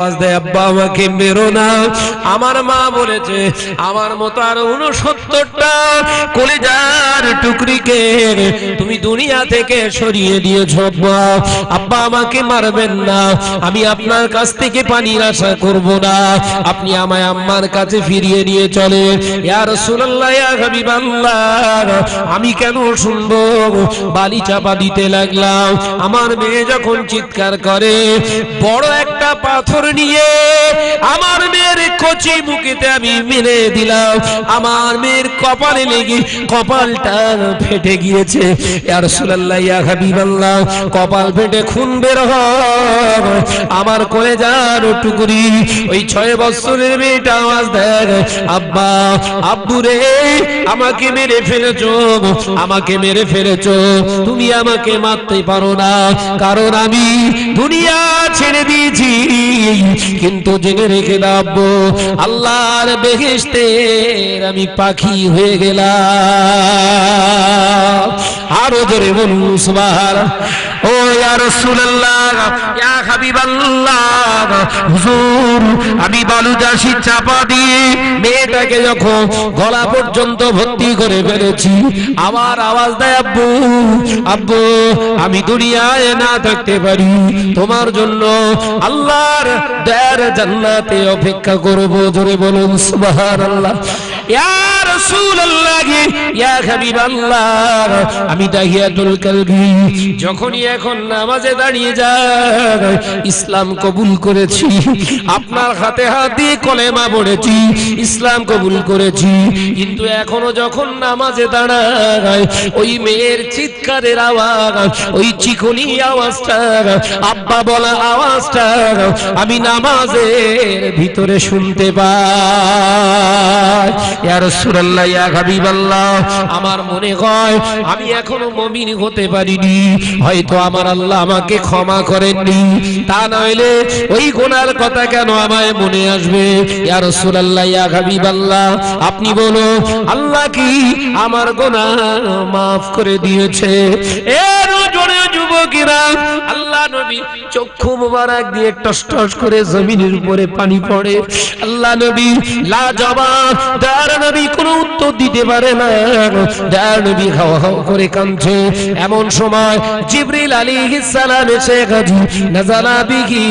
আব্বা আমাকে মেরো না। আমার মা বলেছে আমার মতো আর 69টা কলিজার টুকরিকে তুমি দুনিয়া থেকে সরিয়ে দিয়েছ। আব্বা আমাকে মারবেন না, আমি আপনার কাছ থেকে পানির আশা করব না, আপনি আমায় আম্মার কাছে ফিরিয়ে নিয়ে চলে। ইয়া রাসূলুল্লাহ, ইয়া হাবিবাল্লাহ, আমি কেন শুনবো? বালি চাপা দিতে লাগলাম। আমার মেয়ে যখন চিৎকার করে, বড় একটা পাথর নিয়ে আমার মেয়ের কচি মুখেতে আমি মেরে দিলাম। আমার মেয়ের কপালে লেগে কপালটা ফেটে গিয়েছে। ইয়া রাসূলুল্লাহ, ইয়া হাবিবাল্লাহ, কপাল ফেটে খুন বের হয়। আমার কলেজার টুকরি ওই 6 বছরের মেয়েটা আওয়াজ দেয়, আব্বা, আব্বু রে, আমাকে মেরে ফেলেছো, আমাকে মেরে ফেলেছো। তুমি আমাকে মারতে পারো না, কারণ আমি দুনিয়া ছেড়ে দিয়েছি। কিন্তু জেনে রেখে দাও, আল্লাহর বেহেশতের আমি পাখি হয়ে গেলাম। আরো জোরে বলুন সুবহানাল্লাহ। ও ইয়া রাসূলুল্লাহ, ইয়া হাবিবাল্লাহ, হুজুর, আমি বালুদাসি চাপা দিয়ে মেয়েটাকে যখন গলা পর্যন্ত ভর্তি করে ফেলেছি, আবার আওয়াজ দেয়, আব্বু, আব্বু, আমি দুনিয়ায় না থাকতে পারি, তোমার জন্য আল্লাহর দয়ার জান্নাতে অপেক্ষা করব। জোরে বলুন সুবহানাল্লাহ। ইয়া রাসূলুল্লাহ, ইয়া হাবিবাল্লাহ, আমি দাহিয়াতুল কলবি যখনই এখন নামাজে দাঁড়িয়ে যাই, ইসলাম কবুল করেছি, আপনার হাতে হাত দিয়ে কলেমা পড়েছি, ইসলাম কবুল করেছি, কিন্তু এখনো যখন নামাজে দাঁড়াই, ওই মেয়ের চিৎকারের আওয়াজ, ওই চিকনি আওয়াজটা, আব্বা বলা আওয়াজটা আমি নামাজের ভিতরে শুনতে পাই। ইয়া রাসূলুল্লাহ, ইয়া হাবিবাল্লাহ, আমার মনে হয় আমি এখনো মুমিন হতে পারিনি, হয়তো আমার আল্লাহ আমাকে ক্ষমা করেননি, তা নইলে ওই গুনার কথা কেন আমায় মনে আসবে? ইয়া রাসূলুল্লাহ, ইয়া হাবিবাল্লাহ, আপনি বলো, আল্লাহ কি আমার গুনাহ maaf করে দিয়েছে? এর জোরে যুবকেরা, আল্লাহ নবী চক্ষু মোবারক দিয়ে টস টস করে জমিনের উপরে পানি পড়ে। আল্লাহ নবী লাজবাব, দার নবী কোনো উত্তর দিতে পারে না, দার নবী হাওয়া হাওয়া করে কাঁদছে। এমন সময় জিবরিল আলাইহিস সালাম এসে হাজির, নাযালা বিহি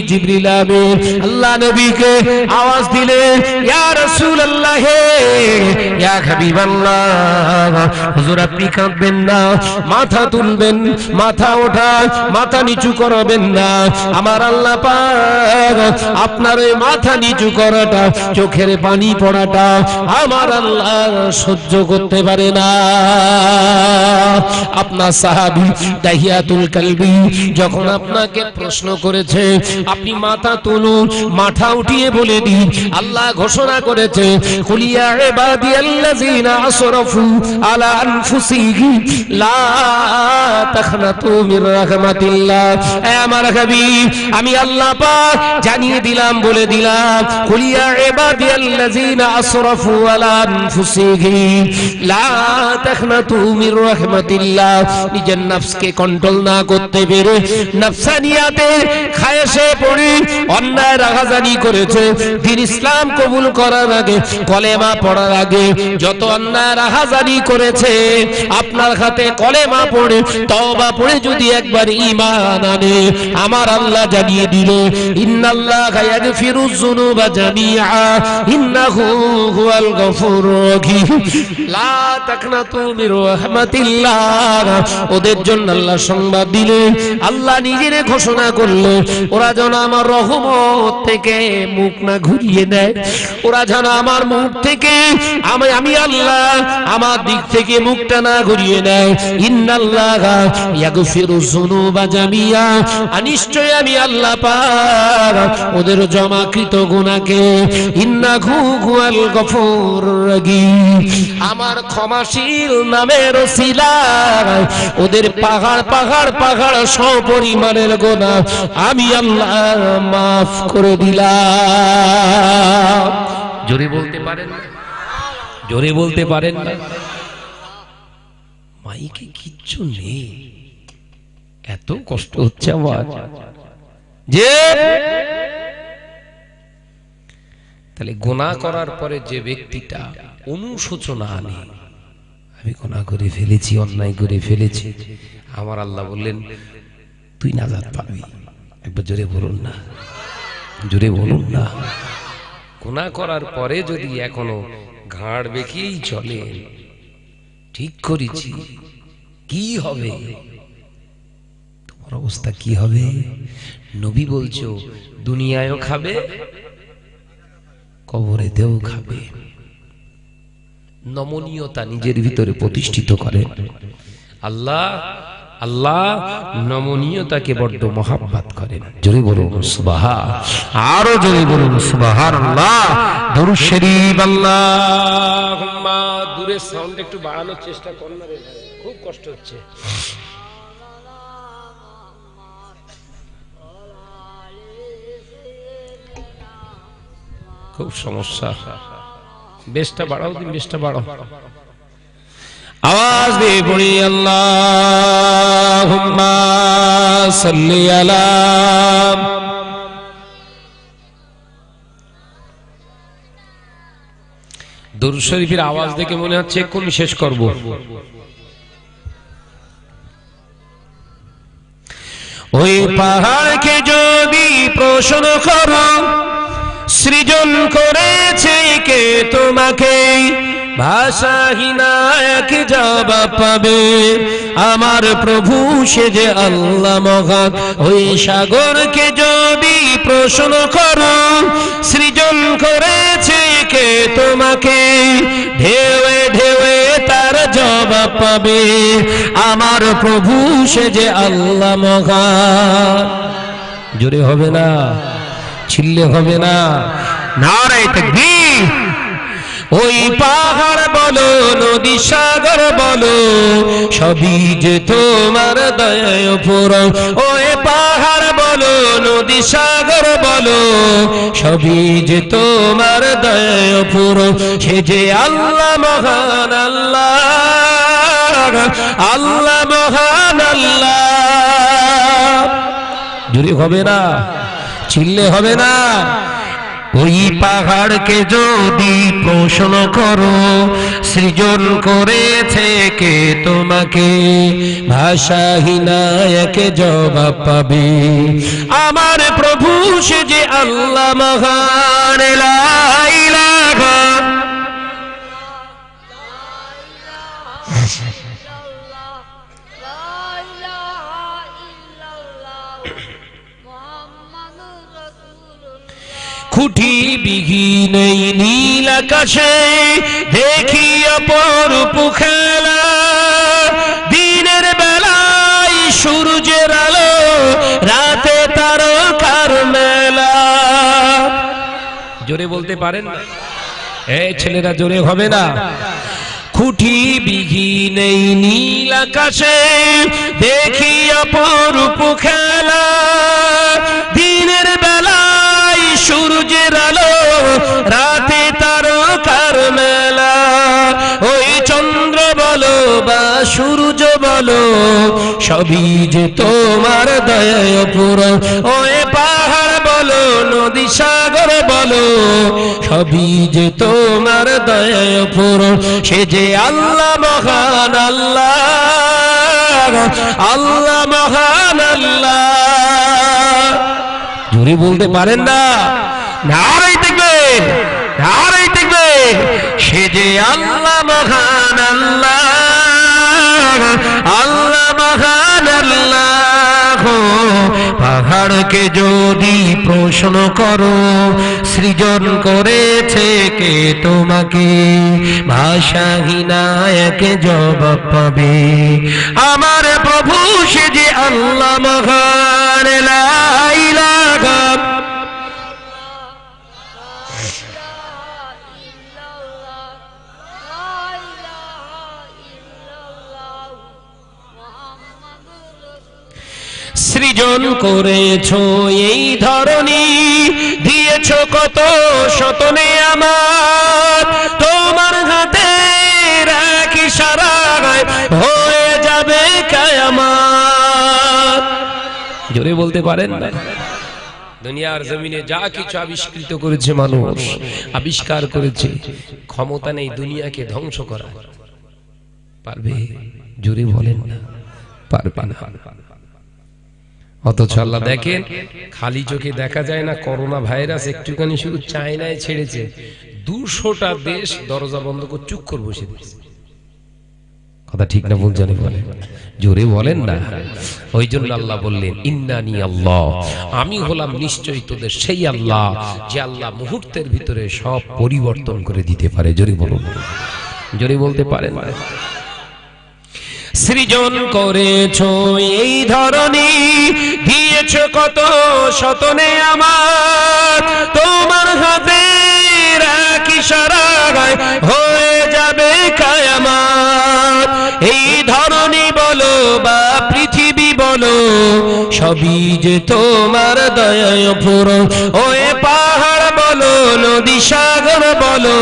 জিবরিল আমিন, আল্লাহ নবীকে আওয়াজ দিলেন, ইয়া রাসূলুল্লাহ, ইয়া হাবিবাল্লাহ, হুজুর আপনি কাঁদবেন না, মাথা তুলবেন, মাথা ওঠান, মাথা নিচু করবেন না। আমার আল্লাহ পাক আপনার ওই মাথা নিচু করাটা, চোখের পানি পড়াটা আমার আল্লাহ সহ্য করতে পারে না। আপনার সাহাবী দাহিয়াতুল কলবি যখন আপনাকে প্রশ্ন করেছে, আপনি মাথা তুলুন, মাথা উঠিয়ে বলে দিন, আল্লাহ ঘোষণা করেছে, কুল ইয়া ইবাদিয়াল্লাযিনা আসরাফু আলা আনফুসিহিম লা তাখনাতু মির রাহমাতিল্লাহ। এ আমার হাবিব, আমি আল্লাহ পাক জানিয়ে দিলাম, বলে দিলাম, কুল ইয়া ইবাদিয়াল্লাযিনা আসরাফু আলা আনফুসিহিম লা তাখনাতু মির রাহমাতিল্লাহ। নিজের নফসকে কন্ট্রোল না করতে পেরে নফসানিয়াতে খায়েশে পড়ে অন্যায় রাগাজানি করেছে। দিন ইসলাম কবুল করার আগে, কলেমা পড়ার আগে যত অন্যায় রাগাজানি করেছে, আপনার হাতে কলেমা পড়ে তওবা পড়ে যদি একবার ঈমান আনে, আমার আল্লাহ জানিয়ে দিল, ইন্নাল্লাহা ইয়াগফিরুয যুনুবা জামিআ ইন্নাহু হুয়াল গফুরুর রহিম লা তাকনাতু মির রাহমাতিল্লাহ। ওদের জন্য আল্লাহ সংবাদ দিলেন, আল্লাহ নিজের ঘোষণা করলো, ওরা যেন আমার রহমত থেকে মুখ না ঘুরিয়ে দেয়, ওরা যেন আমার মুখ থেকে, আমি আল্লাহ আমার দিক থেকে মুখটা না ঘুরিয়ে নেয়। ইন্নাল্লাহা ইয়াগফিরুয যুনুবা জামিআ, নিশ্চয় আমি আল্লাহ পাক ওদের জমাকৃত গুনাহকে, ইন্নাহু হুয়াল গফুরুর রহিম, আমার ক্ষমাশীল নামের ওসিলায় ওদের পাহাড় পাহাড় পাহাড় সপরিমাণের গুনাহ আমি আল্লাহ মাফ করে দিলাম। জোরে বলতে পারেন না? জোরে বলতে পারেন না? মাইকে কিচ্ছু নেই, এত কষ্ট হচ্ছে আমার। যে তাহলে গুনাহ করার পরে যে ব্যক্তিটা অনুশোচনা আনে, আমি গুনাহ করে ফেলেছি, অন্যায় করে ফেলেছি, আমার আল্লাহ বললেন তুই নাজাত পাবি। একবার জোরে বলুন না, জোরে বলুন না। গুনাহ করার পরে যদি এখনো ঘাড় বেঁকিয়েই চলে, ঠিক করেছি, কি হবে তোমার অবস্থা, কি হবে? নবী বলছো দুনিয়ায়ও খাবে, কবরেতেও খাবে। নমনীয়তা নিজের ভিতরে প্রতিষ্ঠিত করে। আল্লাহ আল্লাহ নমনীয়তাকে বড্ড মহাব্বত করেন। জোরে বলুন সুবহান, আরো জোরে বলুন সুবহানাল্লাহ। দরুদ শরীফ। আল্লাহুম্মা, দূরের সাউন্ড একটু বাড়ানোর চেষ্টা করুন না রে, খুব কষ্ট হচ্ছে। খুব সমস্যা, বেশটা বাড়াও দিন, বেশটা বাড়াও। आवाज दे पड़ी अल्लाहुम्मा सल्ली अला। दुरूद शरीफের আওয়াজ দেখে মনে হচ্ছে এক্ষুনি শেষ করব। ওই পাহাড়কে যদি প্রশ্ন করো সৃজন করেছে কে তোমাকে, ভাষাহীন এক জবাব পাবে আমার প্রভু সে যে আল্লাহ মহান। ওই সাগরকে যদি প্রশ্ন করো সৃজন করেছে কে তোমাকে, ঢেউয়ে ঢেউয়ে তার জবাব পাবে আমার প্রভু সে যে আল্লাহ মহান। জোরে হবে না, চিল্লে হবে না, নারায়ে তাকবীর। ওই পাহাড় বলো নদী সাগর বলো সবই যে তোমার দয়ায় পূরণ। ওই পাহাড় বলো নদী সাগর বলো সবই যে তোমার দয়ায় পূরণ। সে যে আল্লাহ মহান, আল্লাহ আল্লাহ মহান আল্লাহ। জোরে হবে না, চিল্লে হবে না। ওই পাহাড়কে যদি প্রশ্ন করো সৃজন করেছে কে তোমাকে, ভাষাহীন এক জবাব পাবে আমার প্রভু সে যে আল্লাহ মহান। লা ইলাহা খুঁটি বিহীন এই নীল আকাশে দেখি অপরূপ খেলা, দিনের বেলায় সূর্যের আলো রাতে তারকার মেলা। জোরে বলতে পারেন না? এই ছেলেরা জোরে হবে না। খুঁটি বিহীন এই নীল আকাশে দেখি অপরূপ খেলা, দিনের বেলায় সূর্যের আলো রাতে তারকার মেলা। ওই চন্দ্র বলো বা সূর্য বলো সবই যে তোমার দয়ায় পূরণ। ওই পাহাড় বলো নদী সাগর বলো সবই যে তোমার দয়ায় পূরণ। সে যে আল্লাহ মহান, আল্লাহ আল্লাহ মহান আল্লাহ। জোরে বলতে পারেন না? নারায়ে তাকবীর, নারায়ে তাকবীর। সে যে আল্লাহ মহান, আল্লাহ আল্লাহ মহান আল্লাহ। পাহাড়কে যদি প্রশ্ন করো সৃজন করেছে কে তোমাকে, ভাষাহীন এক জবাব পাবে আমার প্রভু সে যে আল্লাহ মহান। লা ইলাহা সৃজন করেছো এই ধরনী, দিয়েছো কত শতনে আমার, তোমার হাতে এক ইশারায় হয়ে যাবে কিয়ামত। জোরে বলতে পারেন না? দুনিয়ার জমিনে যা কিছু আবিষ্কৃত করেছে মানুষ, আবিষ্কার করেছে, ক্ষমতা নেই দুনিয়াকে ধ্বংস করা। পারবে? জোরে বলেন না, পারবে না। অথচ আল্লাহ দেখেন, খালি চোখে দেখা যায় না, করোনা ভাইরাস একটুখানি শুধু চায়নায় ছেড়েছে, 200টা দেশ দরজা বন্ধ করে চুপ করে বসে দিয়েছে। কথা ঠিক না ভুল জানি? বলেন, জোরে বলেন না। ওই জন্য আল্লাহ বললেন, ইন্নানি আল্লাহ, আমি হলাম নিশ্চয়ই তোদের সেই আল্লাহ, যে আল্লাহ মুহূর্তের ভিতরে সব পরিবর্তন করে দিতে পারে। জোরে বলুন, জোরে বলতে পারেন না? সৃজন করেছো এই ধরনী, দিয়েছো কত শতনে আমার, তোমার হাতে রাখি ইশারায় হয়ে যাবে কিয়ামত। এই ধরনী বলো বা পৃথিবী বলো, সবই যে তোমার দয়ায় পুরো। ওয়ে পাহাড় বলো, নদী সাগর বলো,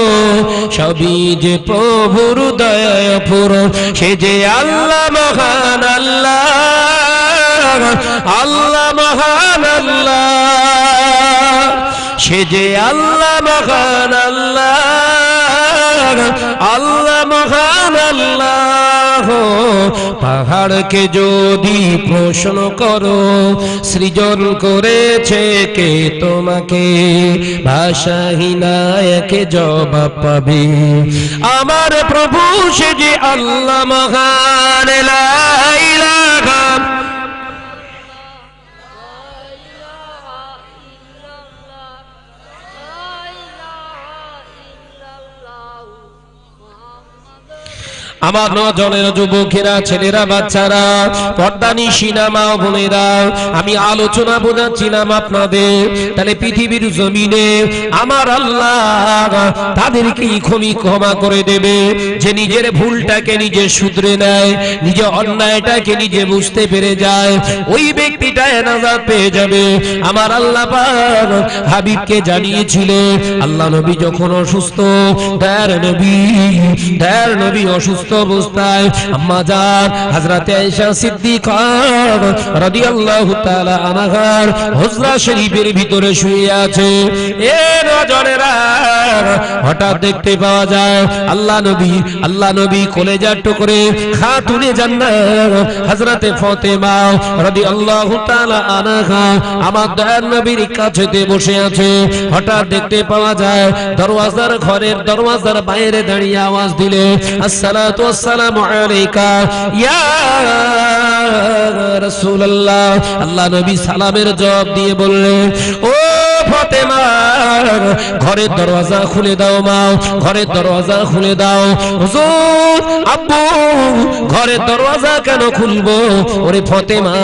সবই যে প্রভুর দয়ায় পুরো। সে যে আল্লাহ মহান আল্লাহ, আল্লাহ মহান আল্লাহ, সে যে আল্লাহ মহান আল্লাহ, আল্লাহ মহান আল্লাহ। পাহাড়কে যদি প্রশ্ন করো, সৃজন করেছে কে তোমাকে, ভাষাহীনা একে জবাব পাবে। আমার প্রভু সে যে আল্লাহ মহান, লা ইলাহা আমার নজনের যুবকেরা, ছেলেরা, বাচ্চারা, পর্দানিশিনা মা বোনেরা, আমি আলোচনা বোঝাচ্ছিলাম আপনাদের। তাহলে পৃথিবীর জমিনে আমার আল্লাহ তাদেরকেই ক্ষমা করে দেবে, যে নিজের ভুলটাকে নিজে শুধরে নেয়, নিজের অন্যায়টাকে নিজে বুঝতে পেরে যায়, ওই ব্যক্তিটা নাজাত পেয়ে যাবে। আমার আল্লাহ পাক হাবিবকে জানিয়েছিল, আল্লাহ নবী যখন অসুস্থ, দয়ার নবী অসুস্থ অবস্থায় আম্মা জান হযরতে আয়েশা সিদ্দিকা রাদিয়াল্লাহু তাআলা আনহার হুজরা শরীফের ভিতরে শুয়ে আছে। এ নজরেরা, হঠাৎ দেখতে পাওয়া যায় আল্লাহ নবী কলেজার টুকরে খাতুনে জান্নাত হযরতে ফাতেমা রাদিয়াল্লাহু তাআলা আনহা আমার দয়ার নবীর কাছেতে বসে আছে। হঠাৎ দেখতে পাওয়া যায় ঘরের দরওয়াজার বাইরে দাঁড়িয়ে আওয়াজ দিলে, আসসালাতু ওয়াসসালামু আলাইকা ইয়া রাসূলুল্লাহ। আল্লাহ নবী সালামের জবাব দিয়ে বললেন, ও ফাতেমা, ঘরের দরওয়াজা খুলে দাও মা, ঘরের দরওয়াজা খুলে দাও। হুজুর, আব্বু, ঘরের দরওয়াজা কেন খুলবো? ওরে ফাতেমা,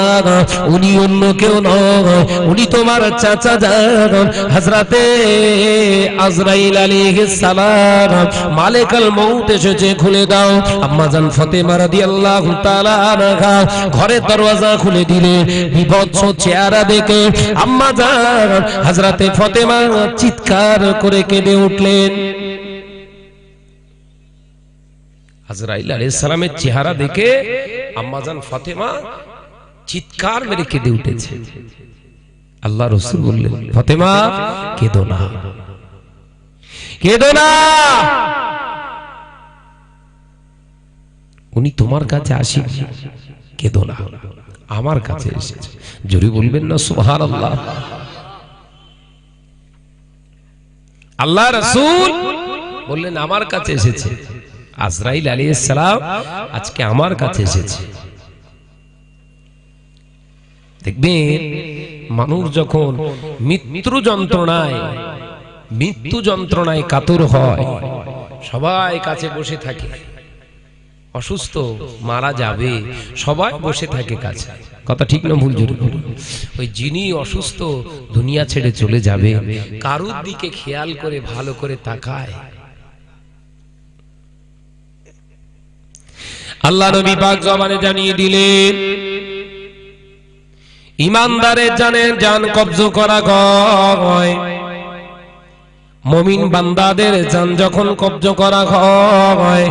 উনি অন্য কেউ নয়, উনি তোমার চাচা যান হযরতে আজরাইল আলাইহিস সালাম, মালিকুল মউত এসেছে, খুলে দাও। আম্মা জান ফাতেমা রাদিয়াল্লাহু তাআলা আনহা ঘরের দরওয়াজা খুলে দিলে। বিভৎস চেহারা দেখে আম্মা জান হযরতে ফাতেমা চিৎকার করে কেঁদে উঠলেন। আজরাইল আলাইহিস সালামের চেহারা দেখে আম্মা জান ফাতেমা চিৎকার মেরে কেঁদে উঠেছে। আল্লাহ রাসূল বললেন, ফাতেমা কেঁদো না, কেঁদো না, উনি তোমার কাছে আসি, কেঁদো না, আমার কাছে এসেছে। জোরে বলবেন না সুবহানাল্লাহ। আল্লাহ রাসূল বললেন, আমার কাছে এসেছে, আজরাইল আলাইহিস সালাম আজকে আমার কাছে এসেছে। দেখবেন, মানুষ যখন মৃত্যু যন্ত্রণায় কাতর হয়, সবাই কাছে বসে থাকে। অসুস্থ, মারা যাবে, সবাই বসে থাকে কাছে। কথা ঠিক না ভুল? জোরে বলুন। ওই যিনি অসুস্থ, দুনিয়া ছেড়ে চলে যাবে, কারুর দিকে খেয়াল করে ভালো করে তাকায়। আল্লাহ নবী পাক জবানে জানিয়ে দিলেন, ইমানদারের জান কবজ করা হয়, মুমিন বান্দাদের জান যখন কব্জ করা হয়,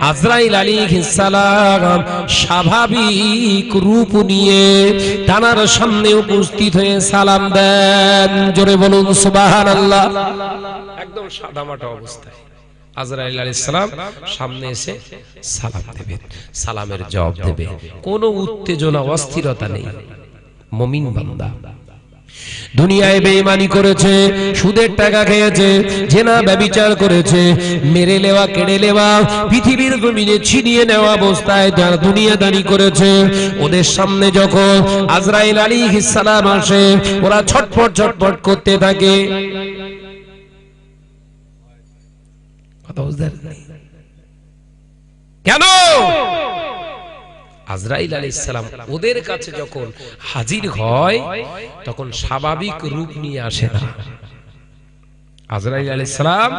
আজরাইল আলাইহিস সালাম স্বাভাবিক রূপ নিয়ে তানার সামনে উপস্থিত হয়ে সালাম দেন। জোরে বলুন সুবহানাল্লাহ। একদম সাদামাটা অবস্থায় আজরাইল আলাইহিস সালাম সামনে এসে সালাম দেবেন, সালামের জবাব দেবে, কোনো উত্তেজনা অস্থিরতা নেই। মুমিন বান্দা দুনিয়ায় বেঈমানি করেছে, সুদের টাকা খেয়েছে, জেনা ব্যভিচার করেছে, মেরে নেওয়া, কেড়ে নেওয়া, পৃথিবীর জমিনে ছিনিয়ে নেওয়া অবস্থায় যারা দুনিয়াদারি করেছে, ওদের সামনে যখন আজরাইল আলাইহিস সালাম আসে, ওরা ছটফট ছটফট করতে থাকে। কথা বুঝতে কেন? আজরাইল আলাইহিস সালাম ওদের কাছে যখন হাজির হয় তখন স্বাভাবিক রূপ নিয়ে আসে না। আজরাইল আলাইহিস সালাম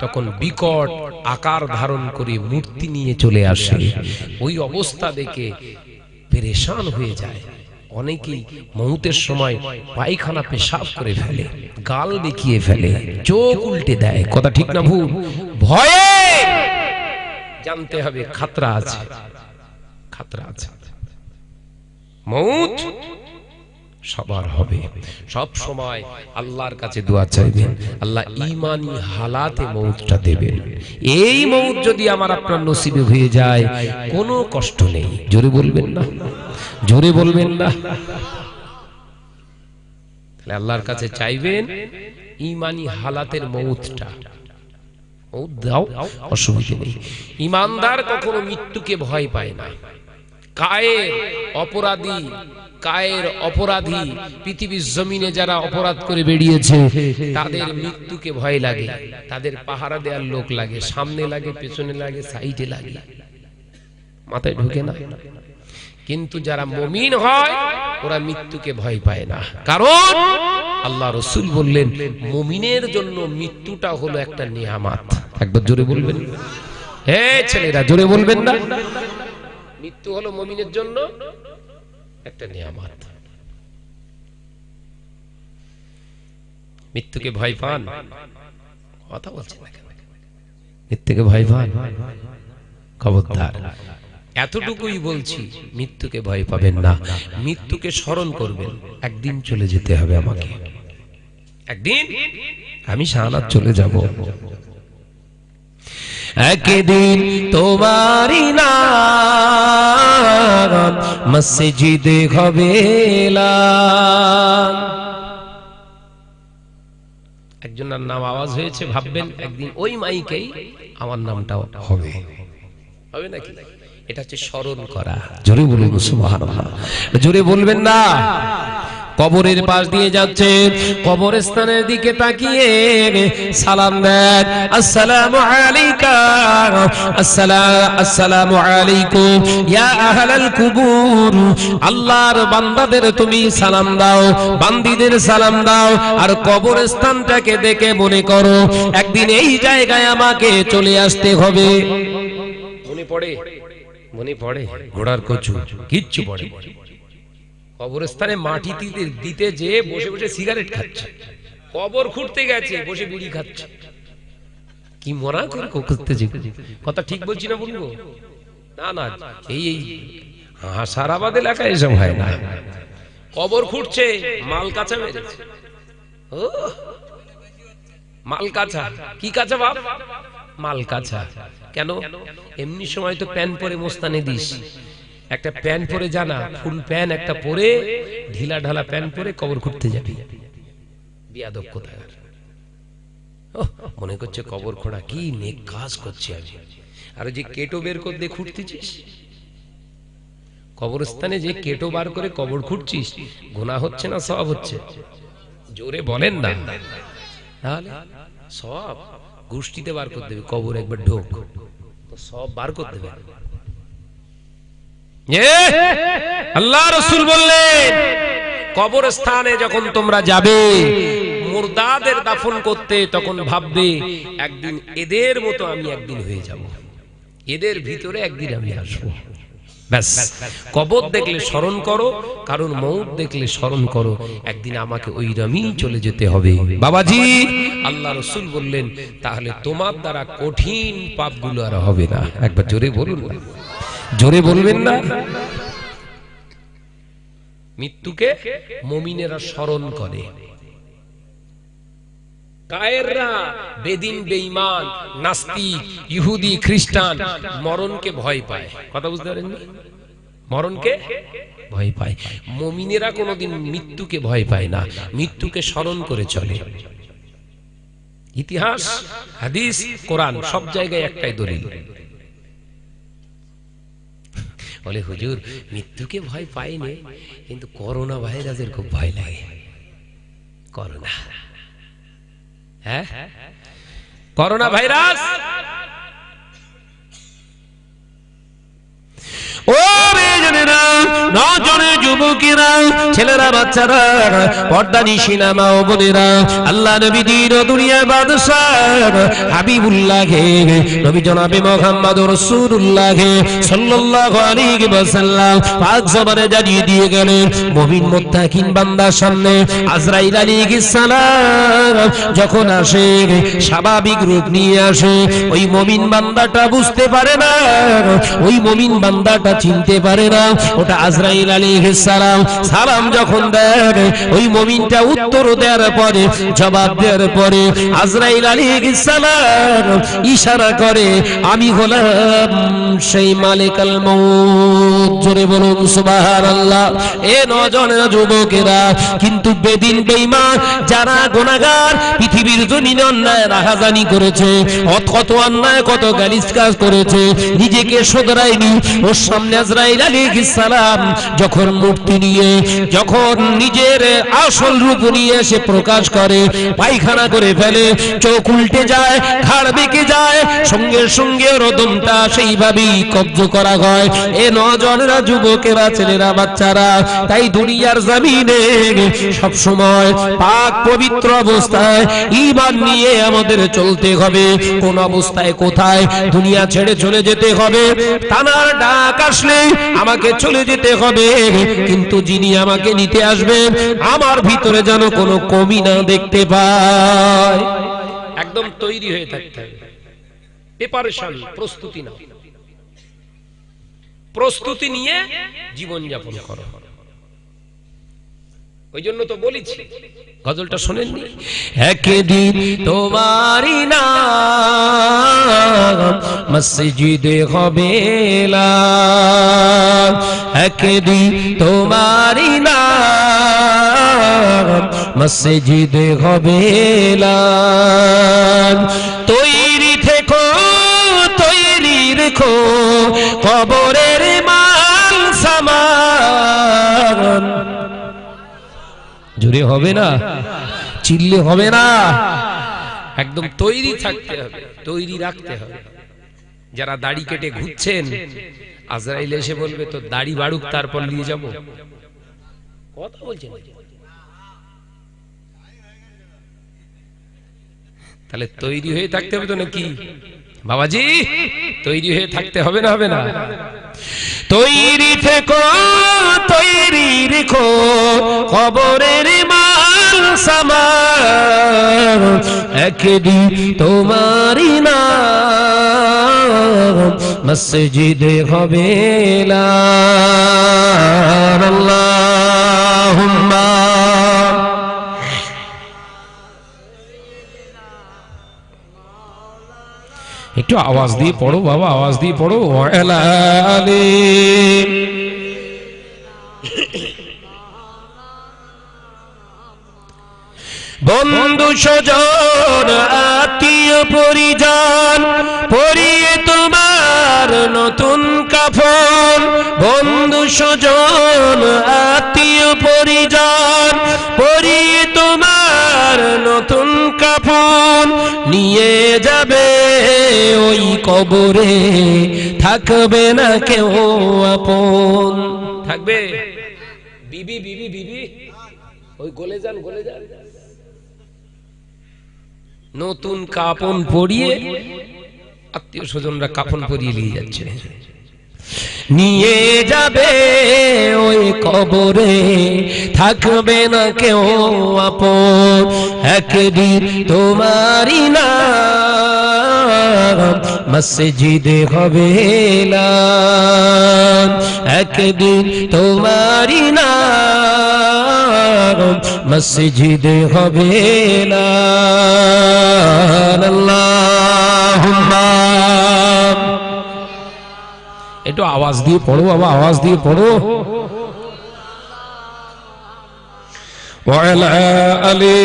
তখন বিকট আকার ধারণ করে মূর্তি নিয়ে চলে আসে। ওই অবস্থা দেখে পেরেশান হয়ে যায়। অনেকেই মউতের সময় পায়খানা পেশাব করে ফেলে, গাল বেঁকিয়ে ফেলে, চোখ উল্টে দেয়। কথা ঠিক না ভুল? ভয়ে জানতে হবে খাতরা আছে, খাতরা আছে। মউত সবার হবে। সব সময় আল্লাহর কাছে দোয়া চাইবেন, আল্লাহ ঈমানি হালাতে মউতটা দেবেন। এই মউত যদি আমার আপনার নসিবে হয়ে যায় কোনো কষ্ট নেই। জোরে বলবেন না, জোরে বলবেন না। তাহলে আল্লাহর কাছে চাইবেন ঈমানি হালাতের মউতটা। মউত দাও, অসুবিধা নেই। ঈমানদার কখনো মৃত্যুকে ভয় পায় না। কায়ের অপরাধী পৃথিবীর জমিনে যারা অপরাধ করে বেরিয়েছে তাদের মৃত্যুকে ভয় লাগে, তাদের পাহারা দেওয়ার লোক লাগে, সামনে লাগে, পেছনে লাগে, সাইডে লাগে, মাথায় ঢুকে না। কিন্তু যারা মুমিন হয় ওরা মৃত্যুকে ভয় পায় না, কারণ আল্লাহ রাসূল বললেন মুমিনের জন্য মৃত্যুটা হলো একটা নিয়ামত। একবার জোরে বলবেন, হে ছেলেরা জোরে বলবেন না। মৃত্যু হলো মুমিনের জন্য একটা নিয়ামত। মৃত্যুকে ভয় পান? কথা বলছেন না কেন? মৃত্যুকে ভয় পান? খবরদার, এতটুকুই বলছি, মৃত্যুকে ভয় পাবেন না, মৃত্যুকে স্মরণ করবেন। একদিন চলে যেতে হবে আমাকে, একদিন আমি শাহাদাত চলে যাব। একদিন তোমারই নাম মসজিদে হবে এলান। একজনের নাম আওয়াজ হয়েছে, ভাববেন একদিন ওই মাইকেই আমার নামটাও হবে, হবে নাকি? এটা হচ্ছে স্মরণ করা। জোরে বলুন সুবহানাল্লাহ। জোরে বলবেন না। কবরের পাশ দিয়ে যাচ্ছে, কবরস্থানের দিকে তাকিয়ে সালাম দেন, আসসালামু আলাইকা, আসসালামু আলাইকুম ইয়া আহলাল কুবুর। আল্লাহর বান্দাদের তুমি সালাম দাও, বান্দীদের সালাম দাও। আর কবরস্থানটাকে দেখে মনে করো একদিন এই জায়গায় আমাকে চলে আসতে হবে। মনে পড়ে? মনে পড়ে? ঘোড়ার কচু কিচ্ছু পড়ে। কবরস্থানে মাটি দিতে যে বসে বসে সিগারেট খাচ্ছে, কবর খুঁড়তে গেছে বসে বিড়ি খাচ্ছে। কি মরা করে করতে? কথা ঠিক বলছি না বলবো? না না, এই হাসারাবাদ এলাকায় এসব হয় না। কবর খুঁড়ছে, মাল কাঁচা মেরেছে। ও মাল কাঁচা? কি কাঁচা বাপ? মাল কাঁচা। কেন? এমনি সময় তো প্যান্ট পরে মোস্তানে দিস, একটা প্যান্ট পরে জানা, ফুল প্যান্ট একটা পরে, ঢিলা ঢালা প্যান্ট পরে কবর খুঁড়তে যাবি। বিয়াদব কোথায়? মনে করছে কবর খোঁড়া কি নেক কাজ করছে আমি। আর যে কেটো বের করে দিয়ে খুঁড়তেছিস, কবরস্থানে যে কেটো বার করে কবর খুঁড়ছিস, গুনাহ হচ্ছে না সওয়াব হচ্ছে? জোরে বলেন না। তাহলে সওয়াব গোষ্ঠীতে বার করে দেবে, কবর একবার ঢোক তো সব বার করে দেবে। আল্লাহ রাসূল বললেন কবরস্থানে যখন তোমরা যাবে মুর্দাদের দাফন করতে, তখন ভাববে একদিন এদের মতো আমি একদিন হয়ে যাব, এদের ভিতরে একদিন আমি আসবো। ব্যাস, কবর দেখলে স্মরণ করো, কারণ মউত দেখলে স্মরণ করো, একদিন আমাকে ওই রমি চলে যেতে হবে। বাবাজি আল্লাহ রাসূল বললেন তাহলে তোমার দ্বারা কঠিন পাপগুলো আর হবে না। একবার জোরে বলুন না, জোরে বলবেন না। মৃত্যুকে মুমিনেরা স্মরণ করে, কায়েররা, বেদিন, বেঈমান, নাস্তিক, ইহুদি, খ্রিস্টান মরণকে ভয় পায়। কথা বুঝতে পারেননি? মরণকে ভয় পায়। মুমিনেরা কোনোদিন মৃত্যুকে ভয় পায় না, মৃত্যুকে স্মরণ করে চলে। ইতিহাস, হাদিস, কোরআন সব জায়গায় একটাই দলিল। বলে হুজুর মৃত্যুকে ভয় পাইনি, কিন্তু করোনা ভাইরাসের খুব ভয় লাগে। করোনা, হ্যাঁ করোনা ভাইরাস। ও নজনে যুবকেরা, ছেলেরা, বাচ্চারা, পর্দা নিশিনা মা ও বোনেরা, আল্লাহ নবীর দুনিয়ার বাদশাহ হাবিবুল্লাহকে, নবী জনাবে মুহাম্মদ রাসূলুল্লাহ সাল্লাল্লাহু আলাইহি ওয়াসাল্লাম পাক জবানে জানিয়ে দিয়ে গেলেন, মুমিন মুত্তাকিন বান্দার সামনে আজরাইল আলাইহিস সালাম যখন আসে, স্বাভাবিক রূপ নিয়ে আসে, ওই মুমিন বান্দাটা বুঝতে পারে না, ওই মুমিন বান্দাটা চিনতে পারে না ওটা আজরাইল আলাইহিস সালাম। সালাম যখন দেয়, ওই মুমিনটা উত্তর দেওয়ার পরে, জবাব দেওয়ার পরে আজরাইল আলাইহিস সালাম ইশারা করে আমি হলাম সেই মালিকুল মউত। জোরে বলুন সুবহানাল্লাহ। এ নজনের যুবকেরা, কিন্তু বেদিন বেঈমান যারা গুনাহগার, পৃথিবীর জমিনে অন্যায় রাহাজানি করেছে, কত অন্যায় কত গালিজ কাজ করেছে, নিজেকে শোধরায়নি, ওর সামনে আজরাইল আলাইহিস সালাম যখন মূর্তি নিয়ে, যখন নিজের আসল রূপ নিয়ে এসে প্রকাশ করে, পায়খানা করে ফেলে, চোখ উল্টে যায়, ঘাড় বেঁকে যায়, সঙ্গে সঙ্গে রদমটা সেইভাবেই কব্জ করা হয়। এ নজনেরা যুবকেরা, ছেলেরা, বাচ্চারা, তাই দুনিয়ার জমিনে সব সময় পাক পবিত্র অবস্থায় ঈমান নিয়ে আমাদের চলতে হবে। কোন অবস্থায় কোথায় দুনিয়া ছেড়ে চলে যেতে হবে, তানার ডাক আসলে আমাকে চলে যেতে হবে, কিন্তু যিনি আমাকে নিতে আসবেন আমার ভিতরে যেন কোনো কমি না দেখতে পায়। একদম তৈরি হয়ে থাকতে হবে, প্রিপারেশন, প্রস্তুতি নাও, প্রস্তুতি নিয়ে জীবন যাপন করো। ওই জন্য তো বলেছি, গজলটা শোনেননি? একদিন তোমারই নাম মসজিদে হবে এলান, একদিন তোমারই নাম মসজিদে হবে এলান। তৈরি থেকো, তৈরি রেখো, কবরের মাল সামান। জোরে হবে না, চিল্লে হবে না, একদম তৈরি থাকতে হবে, তৈরি রাখতে হবে। যারা দাড়ি কেটে ঘুরছেন, আজরাইল এসে বলবে তো দাড়ি বাড়ুক তারপর নিয়ে যাব, কথা বলছেন, তাহলে তৈরি হয়ে থাকতে হবে তো নাকি বাবাজি? তৈরি হয়ে থাকতে হবে না, হবে না? তৈরি থেকো, তৈরি রেখো, কবরের মাল সামান, একদিন তোমারই নাম মসজিদে হবে এলান। আল্লাহুম্মা একটু আওয়াজ দিয়ে পড়ো বাবা, আওয়াজ দিয়ে পড়ো। বন্ধু স্বজন আত্মীয় পরিজন পরিয়ে তোমার নতুন কাফন, বন্ধু স্বজন আত্মীয় পরিজন পরিয়ে তোমার নতুন কাফন, নিয়ে যাবে ওই কবরে, থাকবে না কেউ আপন। থাকবে বিবি, বিবি, বিবি, ওই গলে যান, গলে যান। নতুন কাপন পরিয়ে আত্মীয় স্বজনরা কাপন পরিয়ে নিয়ে যাচ্ছে। নিয়ে যাবে ওই কবরে, থাকবে না কেউ আপন। একদিন তোমারই নাম মসজিদে হবে এলান, একদিন তোমারই নাম মসজিদে হবে এলান। আল্লাহুম্মা, একটু আওয়াজ দিয়ে পড়ো বাবা, আওয়াজ দিয়ে পড়ো। ওয়ালা আলী,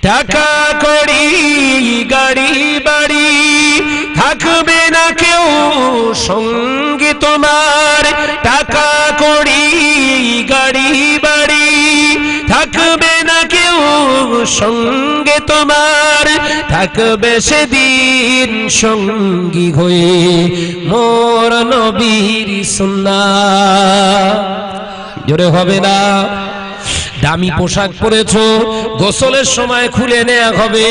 টাকা কড়ি গাড়ি বাড়ি থাকবে না কেউ সঙ্গে তোমার, টাকা কড়ি গাড়ি বাড়ি থাকবে না কেউ সঙ্গে তোমার, থাকবে সেদিন সঙ্গী হয়ে মোর নবীর সুন্নাত। জোরে হবে না? দামি পোশাক পরেছো, গোসলের সময় খুলে নেওয়া হবে।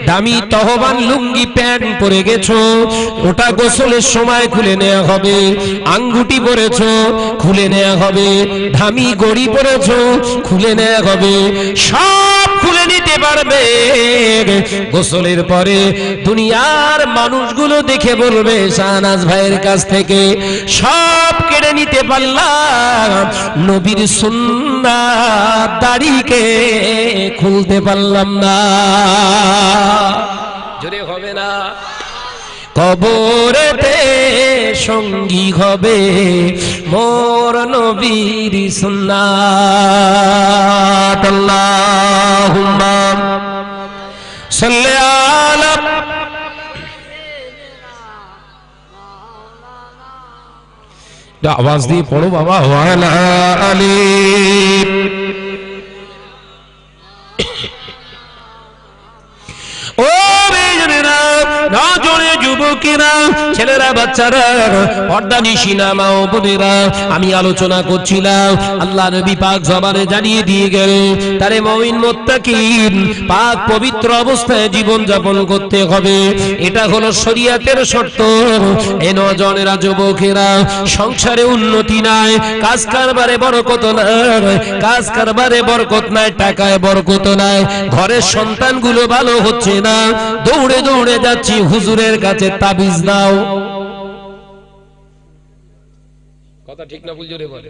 দামি তহবান লুঙ্গি প্যান্ট পরে গেছো, ওটা গোসলের সময় খুলে নেওয়া হবে। আঙ্গুটি পরেছো, খুলে নেওয়া হবে। দামি ঘড়ি পরেছো, খুলে নেওয়া হবে। সব খুলে নিতে পারবে গোসলের পরে। দুনিয়ার মানুষগুলো দেখে বলবে শাহনাজ ভাইয়ের কাছ থেকে সব কেড়ে নিতে পারলাম, নবীর সুন্নাত দাড়িকে খুলতে পারলাম না। জোরে হবে না? কবরেতে সঙ্গী হবে মোর নবীর সুন্নাত। আল্লাহুম্মা সাল্লি আলা, আওয়াজ দিয়ে পড়ো বাবা। ওয়ালা আলী, ও বেজনেরা, নজরে যুবকেরা, ছেলেরা, বাচ্চারা, পর্দা নিশিনা মা ও বোনেরা, আমি আলোচনা করছিলাম। আল্লাহ নবী পাক জবানে জানিয়ে দিয়ে গেল, তারে মুমিন মুত্তাকিন পাক পবিত্র অবস্থায় জীবন যাপন করতে হবে। এটা হলো শরীয়তের শর্ত। এ নজনেরা, যুবকেরা, সংসারে উন্নতি নাই, কাজ কারবারে বরকত নাই, কাজ কারবারে বরকত নাই, টাকায় বরকত নাই, ঘরের সন্তানগুলো ভালো হচ্ছে না, দৌড়ে দৌড়ে যাচ্ছি হুজুরের কাছে তাবিজ দাও। কথা ঠিক না ভুল? জোরে বলে,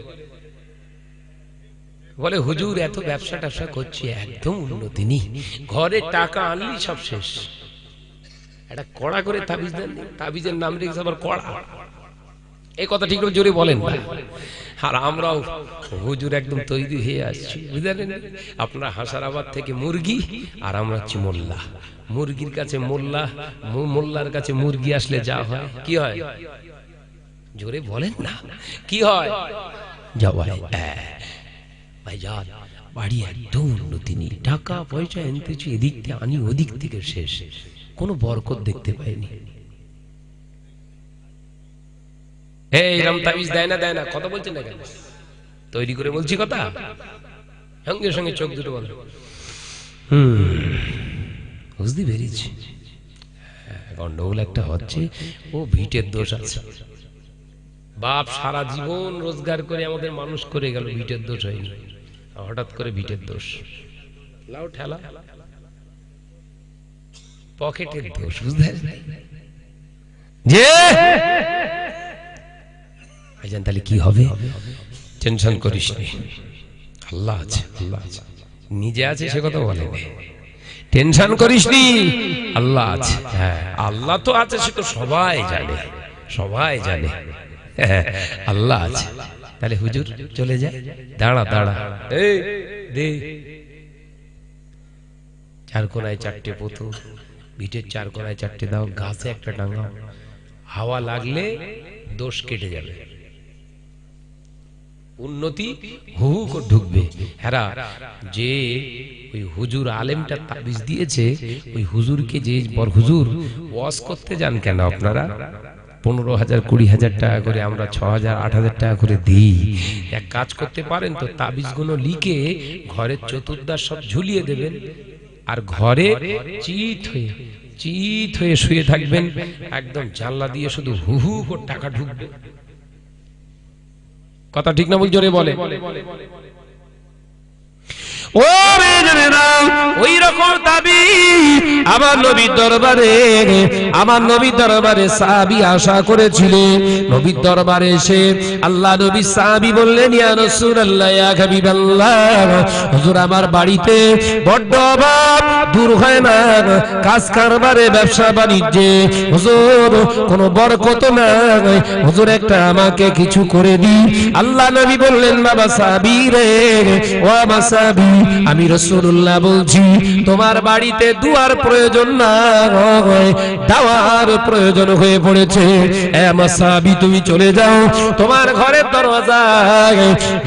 বলে হুজুর এত ব্যবসা ট্যাবসা করছি, একদম উন্নতি নেই, ঘরে টাকা আনলি সব শেষ। এটা কড়া করে তাবিজ দেন, তাবিজের নাম রেখেছে আবার কড়া। এই কথা ঠিক জোরে বলেন। আর আমরাও হুজুর একদম তৈরি হয়ে আসছি, বুঝলেন? আপনার হাসারাবাদ থেকে মুরগি, আর আমরা হচ্ছি মোল্লা। মুরগির কাছে মোল্লা, মোল্লার কাছে মুরগি আসলে যা হয়, কি হয়? জোরে বলেন না, কি হয়? যাও ভাই যা, বাড়ি একদম উন্নতি নেই, টাকা পয়সা এনতেছি, এদিক থেকে আনি ওদিক থেকে শেষ, কোনো বরকত দেখতে পাইনি। এইরকম তাবিজ দেয় না, দেয় না, কথা বলছেন না কেন? তৈরি করে বলছি কথা, সঙ্গে সঙ্গে চোখ দুটো বন্ধ। বুঝতে পেরেছি গন্ডগোল একটা হচ্ছে, ও ভিটের দোষ আছে। বাপ সারা জীবন রোজগার করে আমাদের মানুষ করে গেল, ভিটের দোষ হয়নি, হঠাৎ করে ভিটের দোষ, লাউ ঠেলা, পকেটের দোষ। বুঝতে যে তাহলে কি হবে? টেনশন করিস নি, আল্লাহ আছে, আল্লাহ আছে, নিজে আছে সে কথা বলে, টেনশন করিস নি, আল্লাহ আছে। হ্যাঁ, আল্লাহ তো আছে, সে তো সবাই জানে, সবাই জানে, আল্লাহ আছে। তাহলে হুজুর চলে যায়, দাঁড়া দাঁড়া, এই দে, চার কোনায় চারটে পুতুল, ভিটের চার কোনায় চারটে দাও, গাছে একটা টাঙাও, হাওয়া লাগলে দোষ কেটে যাবে, উন্নতি হু করে ঢুকবে। হেরা যে ওই হুজুর আলেমটা তাবিজ দিয়েছে, ওই হুজুরকে যে বড় হুজুর ওয়াজ করতে যান কেন আপনারা? 15,000 20,000 টাকা করে, আমরা 6,000 8,000 টাকা করে দিই। এক কাজ করতে পারেন তো, তাবিজগুলো লিখে ঘরের চতুর্দিকে সব ঝুলিয়ে দেবেন, আর ঘরে চিত হয়ে চিত হয়ে শুয়ে থাকবেন, একদম জানলা দিয়ে শুধু হু হু করে টাকা ঢুকবে। কথা ঠিক না? বল, জোরে বলে। ও মেয়েরা, ওই রকম দাবি আমার নবীর দরবারে সাহাবী আশা করেছিলেন। নবীর দরবারে এসে আল্লাহ নবী সাহাবী বললেন, ইয়া রাসূলুল্লাহ, ইয়া হাবিবাল্লাহ, হুজুর আমার বাড়িতে বড্ড অভাব, দূর হয় না কাজ কারবারে, ব্যবসা বাণিজ্যে হুজুর কোনো বরকত নাই, হুজুর একটা আমাকে কিছু করে দিন। আল্লাহ নবী বললেন, বাবা সাহাবী রে, ও আমার সাহাবী, আমি রাসূলুল্লাহ বলছি, তোমার বাড়িতে দুয়ার প্রয়োজন না, দাওয়ার প্রয়োজন হয়ে পড়েছে। এ আমার সাহাবী, তুমি চলে যাও, তোমার ঘরের দরজায়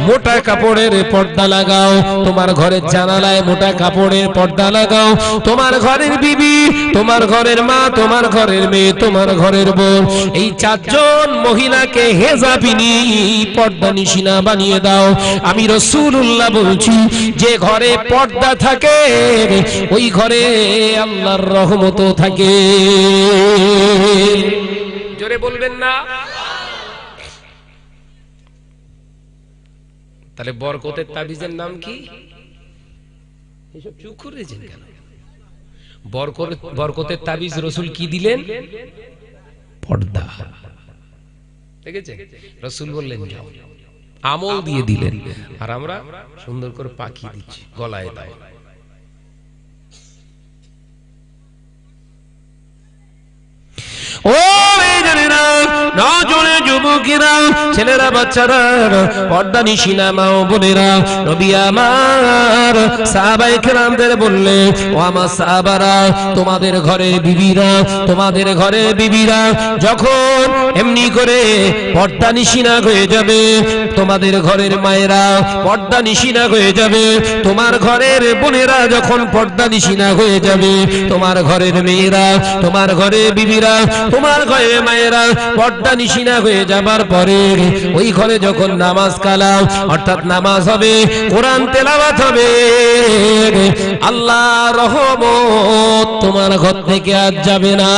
মোটা কাপড়ের পর্দা লাগাও, তোমার ঘরের জানালায় মোটা কাপড়ের পর্দা লাগাও। তোমার ঘরের বিবি, তোমার ঘরের মা, তোমার ঘরের মেয়ে, তোমার ঘরের বোন, এই চারজন মহিলাকে হেজাবিনী পর্দা নিশিনা বানিয়ে দাও। আমি রাসূলুল্লাহ বলছি, যে ঘরে পর্দা থাকে ওই ঘরে আল্লাহর রহমত থাকে। জোরে বলবেন না? তাহলে বরকতের তাবিজের নাম কি? এসব চুপ করেছেন কেন? বরকতের তাবিজ রাসূল কি দিলেন? পর্দা। দেখেছেন? রাসূল বললেন যাও, আমল দিয়ে দিলেন, আর আমরা সুন্দর করে পাকিয়ে দিচ্ছি, গলায় দাও। ও যুবকেরা, ছেলেরা, বাচ্চারা, পর্দা নিশিনা মা ও বোনেরা, নবী আমার সাহাবায়ে কেরামদের বললে, ও আমার সাহাবারা, তোমাদের ঘরে বিবিরা যখন এমনি করে পর্দা নিশিনা হয়ে যাবে, তোমাদের ঘরের মায়েরা পর্দা নিশিনা হয়ে যাবে, তোমার ঘরের বোনেরা যখন পর্দা নিশিনা হয়ে যাবে, তোমার ঘরের মেয়েরা, তোমার ঘরে বিবিরা, তোমার ঘরে মায়েরা পর্দা নিশিনা হয়ে যাবার পরে ওই ঘরে যখন নামাজ কালাম অর্থাৎ নামাজ হবে, কোরআন তেলাওয়াত হবে, আল্লাহ রহমত তোমার ঘর থেকে আজ যাবে না।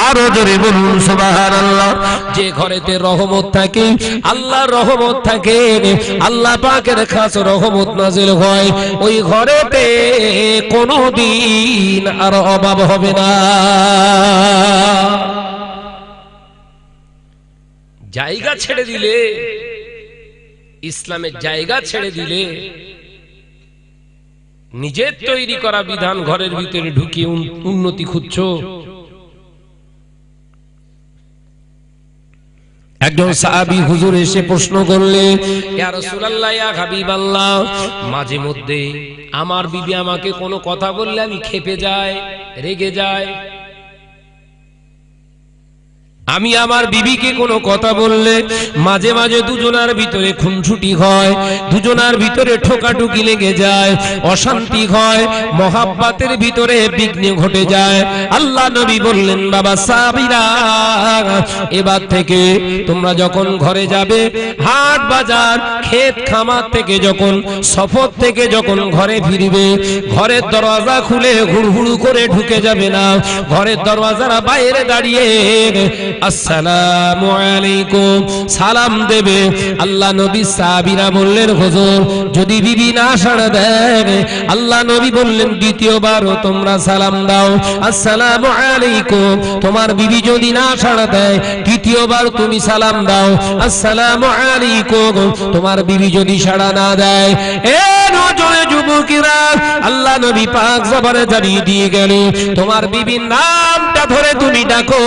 আরো জোরে বলুন সুবহানাল্লাহ। যে ঘরেতে রহমত থাকে, আল্লাহর রহমত থাকে, আল্লাহ পাকের খাস রহমত নাযিল হয়, ওই ঘরেতে কোনোদিন আর অভাব হবে না। জায়গা ছেড়ে দিলে, ইসলামের জায়গা ছেড়ে দিলে, নিজের তৈরি করা বিধান ঘরের ভিতরে ঢুকিয়ে উন্নতি খুঁজছো। একজন সাহাবী হুজুর এসে প্রশ্ন করলেন, ইয়া রাসূলুল্লাহ, ইয়া হাবিবাল্লাহ, মাঝে মধ্যে আমার বিবি আমাকে কোনো কথা বললে আমি ক্ষেপে যাই, রেগে যাই। আমি আমার বিবিকে কোনো কথা বললে মাঝে মাঝে দুজনার ভিতরে খুনছুটি হয়, দুজনার ভিতরে ঠোকাঠুকি লেগে যায়, অশান্তি হয়, মহাব্বতের ভিতরে বিঘ্ন ঘটে যায়। আল্লাহ নবী বললেন, বাবা সাহাবীরা, এবার থেকে তোমরা যখন ঘরে যাবে, হাট বাজার ক্ষেত খামার থেকে যখন সফর থেকে যখন ঘরে ফিরবে, ঘরের দরজা খুলে হুড়হুড় করে ঢুকে যাবে না, ঘরের দরজার বাইরে দাঁড়িয়ে আসসালামু আলাইকুম সালাম দেবে। আল্লাহ নবী সাহাবীরা বললেন, হুজুর যদি বিবি না সাড়া দেয়, আল্লাহ নবী বললেন দ্বিতীয়বারও তোমরা সালাম দাও, আসসালামু আলাইকুম। তোমার বিবি যদি না সাড়া দেয়, তৃতীয়বার তুমি সালাম দাও, আসসালামু আলাইকুম। তোমার বিবি যদি সাড়া না দেয়, এ নজরে যুবকেরা, আল্লাহ নবী পাক জবানে জানিয়ে দিয়ে গেল, তোমার বিবির নামটা ধরে তুমি ডাকো,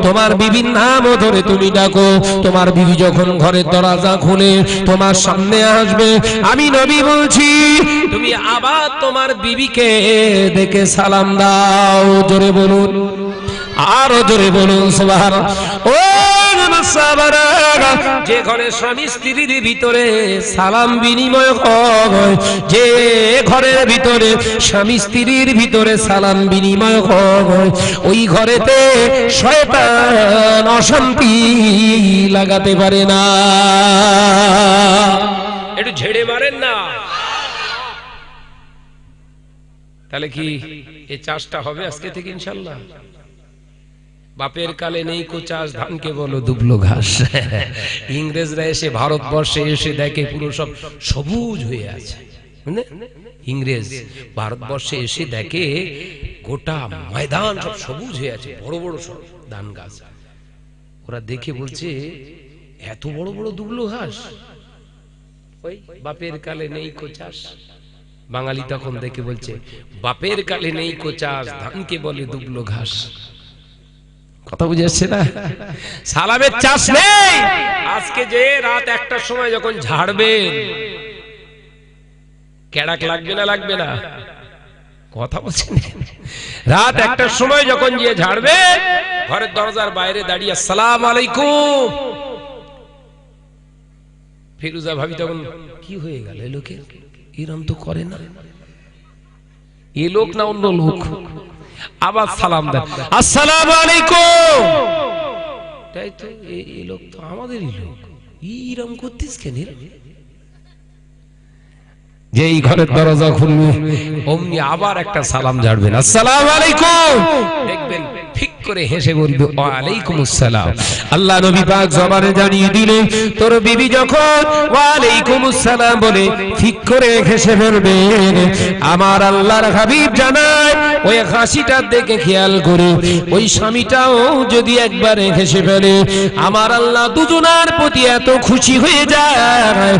তোমার বিবির নাম ধরে তুমি ডাকো। তোমার বিবি যখন ঘরের দরজা খুলে তোমার সামনে আসবে, আমি নবী বলছি, তুমি আবার তোমার বিবিকে দেখে সালাম দাও। জোরে বলুন, আরো জোরে বলুন সুবহানাল্লাহ। ও সাহাবারা, যে ঘরে স্বামী স্ত্রীর ভিতরে সালাম বিনিময় হয়, যে ঘরের ভিতরে স্বামী স্ত্রীর ভিতরে সালাম বিনিময় হয়, ওই ঘরেতে শয়তান অশান্তি লাগাতে পারে না। একটু ঝেড়ে মারেন না। তাহলে কি এই চাষটা হবে আজকে থেকে ইনশাআল্লাহ? বাপের কালে নেই কো চাষ, ধানকে বলো দুবলো ঘাস। ইংরেজরা এসে ভারতবর্ষে এসে দেখে পুরো সব সবুজ হয়ে আছে। ইংরেজ ভারতবর্ষে এসে দেখে গোটা ময়দান সব সবুজ হয়ে আছে, বড় বড় সব ধান গাছ। ওরা দেখে বলছে এত বড় বড় দুবলো ঘাস, ওই বাপের কালে নেই কো চাষ। বাঙালি তখন দেখে বলছে বাপের কালে নেই কো চাষ, ধানকে বলে দুবলো ঘাস। কথা বুঝে আসছে না? সালামের চাষ নেই। আজকে যে রাত 1টার সময় যখন ঝাড়বেন, কেড়াক লাগবে না? লাগবে না? কথা বলছেন। রাত 1টার সময় যখন গিয়ে ঝাড়বে, ঘরের দরজার বাইরে দাঁড়িয়ে আসসালামু আলাইকুম, ফিরুজা ভাবি তখন কি হয়ে গেল, এ লোকের এরম তো করে না, এ লোক না অন্য লোক। আবার সালাম দেন, আসসালামু আলাইকুম। তাই তো, এই লোক তো আমাদেরই লোক, এরম করতিস কেন? যেই ঘরের দরজা খুলবে অমনি আবার একটা সালাম ঝাড়বেন, আসসালামু আলাইকুম। দেখবেন ঠিক করে হেসে বলবে ওয়া আলাইকুমুস সালাম। আল্লাহ নবী পাক জবানে জানিয়ে দিলেন, তোর বিবি যখন ওয়া আলাইকুমুস সালাম বলে ঠিক করে হেসে ফেলবে, আমার আল্লাহর হাবিব জানায় ওই হাসিটা দেখে খেয়াল করে ওই স্বামীটাও যদি একবার হেসে ফেলে, আমার আল্লাহ দুজনার প্রতি এত খুশি হয়ে যায়,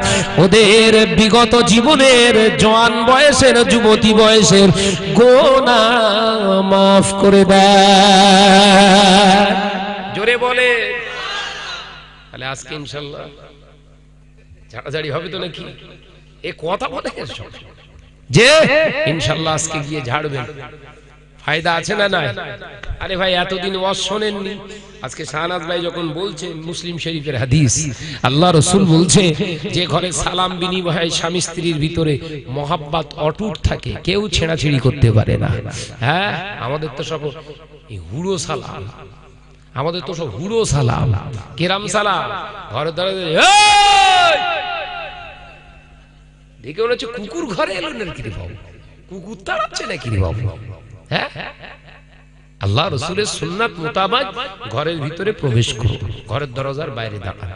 ওদের বিগত জীবনের জওয়ান বয়সের যুবতী বয়সের গুনাহ মাফ করে দেয়। জোরে বলে। তাহলে আজকে ইনশাআল্লাহ ঝাড়াঝাড়ি হবে তো নাকি? এ কথা বলে যে ইনশাআল্লাহ আজকে গিয়ে ঝাড়বেন, ফায়দা আছে না নাই? আরে ভাই এতদিন ওয়াজ শোনেননি, আজকে শাহনাজ ভাই যখন বলছে মুসলিম শরীফের হাদিস, আল্লাহ রাসূল বলছে যে ঘরে সালাম বিনিময় স্বামী স্ত্রীর ভিতরে মহাব্বত অটুট থাকে, কেউ ছেঁড়াছেড়ি করতে পারে না। হ্যাঁ, আমাদের তো সব হুড়ো সালাম, আমাদের তো সব হুড়ো সালাম, কেরাম সালাম। ঘরে দাঁড়িয়ে দেখে মনে হচ্ছে কুকুর ঘরে এলো নাকি রে বাবু, কুকুর তাড়াচ্ছে নাকি রে বাবু। হ্যাঁ, আল্লাহ রাসূলের সুন্নাত মোতাবেক ঘরের ভিতরে প্রবেশ করুন, ঘরের দরজার বাইরে দাঁড়ান,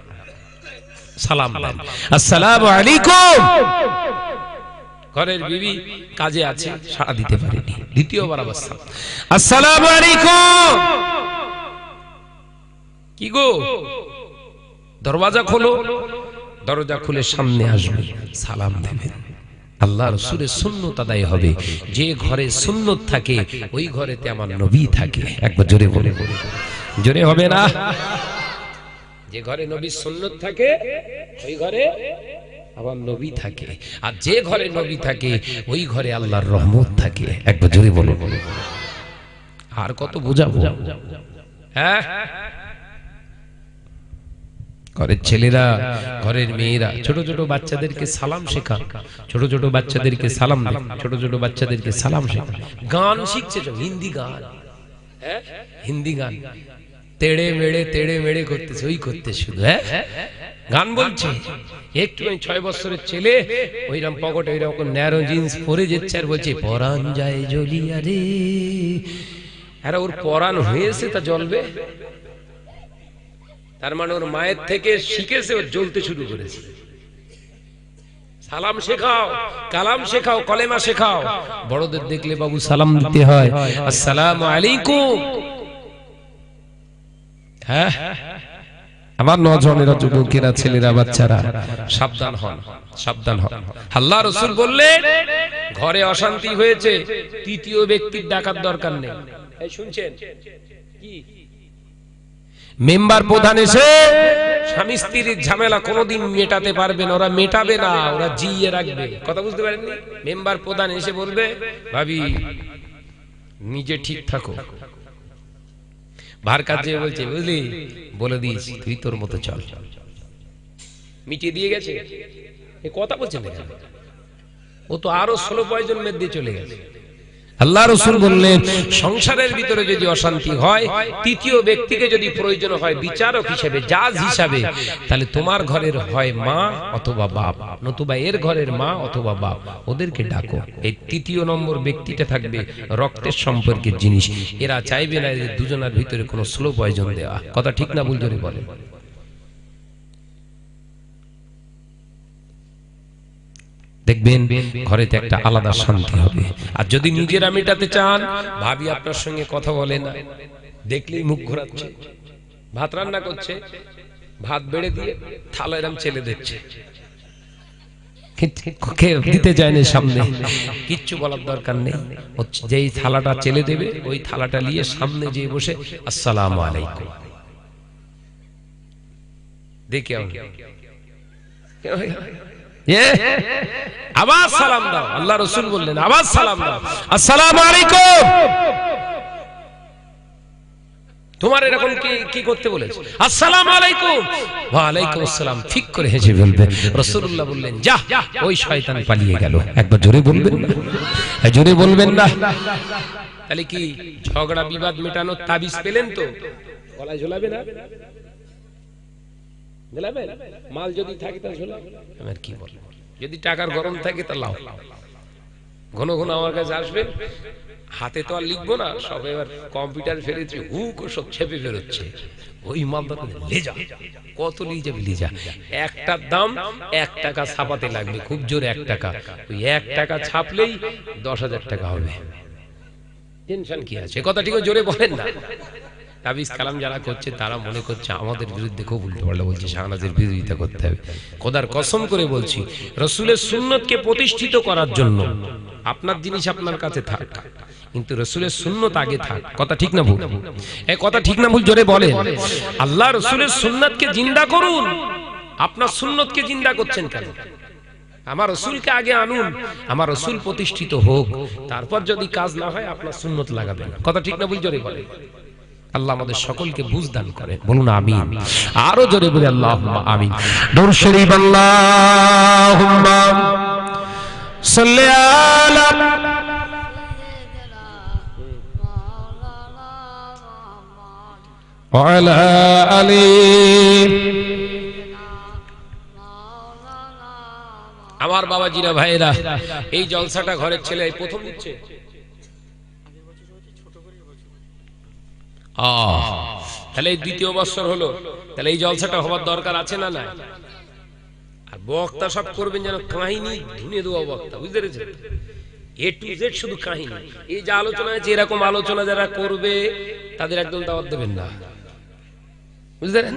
সালাম দেন, আসসালামু আলাইকুম। ঘরের বিবি কাজে আছে, সাড়া দিতে পারেনি, দ্বিতীয়বার আবার আসসালামু আলাইকুম। কি গো, দরওয়াজা খোলো। দরজা খুলে সামনে আসবে, সালাম দেবেন। আল্লাহ রাসূলের সুন্নাত আদায় হবে। যে ঘরে সুন্নাত থাকে ওই ঘরেতে আমার নবী থাকে। একবার জোরে বলে, জোরে হবে না? যে ঘরে নবীর সুন্নাত থাকে ওই ঘরে আমার নবী থাকে, আর যে ঘরে নবী থাকে ওই ঘরে আল্লাহর রহমত থাকে। একবার জোরে বলে। আর কত বোঝাবো? হ্যাঁ, ঘরের ছেলেরা, ঘরের মেয়েরা ছোট ছোট বাচ্চাদেরকে সালাম শেখান, ছোট ছোট বাচ্চাদেরকে সালাম দেন, ছোট ছোট বাচ্চাদেরকে সালাম শেখান। গান শিখছে, হিন্দি গান, হিন্দি গান তেড়ে মেড়ে করতেছে, ওই করতে শুধু গান বলছে। একটু 6 বছরের ছেলে ওইরকম পকেটে ওইরকম ন্যারো জিন্স পরে যাচ্ছে আর বলছে পরাণ যায় জ্বলিয়া রে। আরে ওর পরাণ হয়েছে তা জ্বলবে, তার মানে ওর মায়ের থেকে শিখেছে, ওর জ্বলতে শুরু করেছে। সালাম শেখাও, কালাম শেখাও, কলেমা শেখাও। বড়দের দেখলে বাবু সালাম দিতে হয়, আসসালামু আলাইকুম। হ্যাঁ, আমার নজনেরা, যুবকেরা, ছেলেরা, বাচ্চারা সাবধান হন, সাবধান হন। আল্লাহ রাসূল বললেন ঘরে অশান্তি হয়েছে, তৃতীয় ব্যক্তির ডাকার দরকার নেই। এই শুনছেন কি? মেম্বার প্রধান এসে স্বামী স্ত্রীর ঝামেলা কোনোদিন মেটাতে পারবে না, ওরা মেটাবে না, ওরা জিইয়ে রাখবে। কথা বুঝতে পারেননি? মেম্বার প্রধান এসে বলবে ভাবি নিজে ঠিক থাকো, ভার কাজে বলছে বুঝলি, বলে দিস তুই তোর মতো চল, মিটিয়ে দিয়ে গেছে। এ কথা বলছে না, ও তো আরো 16 পয়জন মেদ দিয়ে চলে গেছে। আল্লাহ রাসূল বললেন সংসারের ভিতরে যদি অশান্তি হয়, তৃতীয় ব্যক্তিকে যদি প্রয়োজন হয় বিচারক হিসেবে, জাজ হিসেবে, তাহলে তোমার ঘরের হয় মা অথবা বাপ, নতুবা এর ঘরের মা অথবা বাপ, ওদেরকে ডাকো। এই তৃতীয় নম্বর ব্যক্তিটা থাকবে রক্তের সম্পর্কের জিনিস। এরা চাইবে না যে দুজনের ভিতরে কোনো স্লো পয়জন দেওয়া। কথা ঠিক না ভুল জোরে বলেন? দেখবেন ঘরেতে একটা আলাদা শান্তি হবে। আর যদি নিজেরা মেটাতে চান, ভাবি আপনার সঙ্গে কথা বলে না, দেখলেই মুখ ঘোরাচ্ছে, ভাত রান্না করছে, ভাত বেড়ে দিয়ে থালা এরম চেলে দিচ্ছে, দিতে যায় না সামনে, কিচ্ছু বলার দরকার নেই। যেই থালাটা চেলে দেবে ওই থালাটা নিয়ে সামনে যেয়ে বসে আসসালামু আলাইকুম দেখে আবার সালাম দাও। আল্লাহ রাসূল বললেন আবার সালাম দাও, আসসালামু আলাইকুম। তোমার এরকম কি করতে বলেছে? আসসালামু আলাইকুম। ওয়া আলাইকুম আসসালাম। ঠিক করে হেসে বলবেন। রাসূলুল্লাহ বললেন যা, ওই শয়তান পালিয়ে গেল। একবার জোরে বলবেন না? জোরে বলবেন না? তাহলে কি ঝগড়া বিবাদ মেটানোর তাবিজ পেলেন তো? গলায় ঝোলাবে না? ঝোলাবে? মাল যদি থাকে তাহলে ঝোলাবে। আমার কি বল, যদি টাকার গরম থাকে তা লাও, ঘন ঘন আমার কাছে আসবেন। হাতে তো আর লিখবো না, সব এবার কম্পিউটার ফেলেছে, হুক সব ছেপে বেরোচ্ছে। ওই মালটা লে যা, কত নিয়ে যাবে লিজা, একটার দাম 1 টাকা ছাপাতে লাগবে, খুব জোর 1 টাকা। ওই 1 টাকা ছাপলেই 10,000 টাকা হবে। টেনশন কি আছে? কথা ঠিক জোরে বলেন না? তাবিজ কালাম যারা করছে তারা মনে করছে আমাদের বিরুদ্ধে খুব উল্টো পাল্টা বলছে, শাহনাজের বিরোধিতা করতে হবে। খোদার কসম করে বলছি, রাসূলের সুন্নতকে প্রতিষ্ঠিত করার জন্য আপনার জিনিস আপনার কাছে থাক, কিন্তু রাসূলের সুন্নত আগে থাক। কথা ঠিক না ভুল? এই কথা ঠিক না ভুল জোরে বলেন? আল্লাহ রাসূলের সুন্নতকে জিন্দা করুন। আপনার সুন্নতকে জিন্দা করছেন কেন? আমার রাসূলকে আগে আনুন, আমার রাসূল প্রতিষ্ঠিত হোক, তারপর যদি কাজ না হয় আপনার সুন্নত লাগাবেন। কথা ঠিক না ভুল জোরে বলেন? আল্লাহ আমাদের সকলকে বুঝ দান করেন, বলুন আমিন। আরো জোরে বলি আল্লাহুম্মা আমিন। দরুদ শরীফ আল্লাহুম্মা সাল্লি আলা ওয়া আলা আলি। আমার বাবাজিরা ভাইরা, এই জলসাটা ঘরের ছেলে এই প্রথম দিচ্ছে। তাহলে এই 2য় বছর হলো, তাহলে এই জলসাটা হওয়ার দরকার আছে না? না। আর বক্তা সব করবেন যেন কাহিনী ধুনে দেওয়া বক্তা, বুঝতে পেরেছেন? A to Z শুধু কাহিনী। এই যে আলোচনা আছে, এরকম আলোচনা যারা করবে তাদের একদম দাওয়াত দেবেন না, বুঝতে পারেন?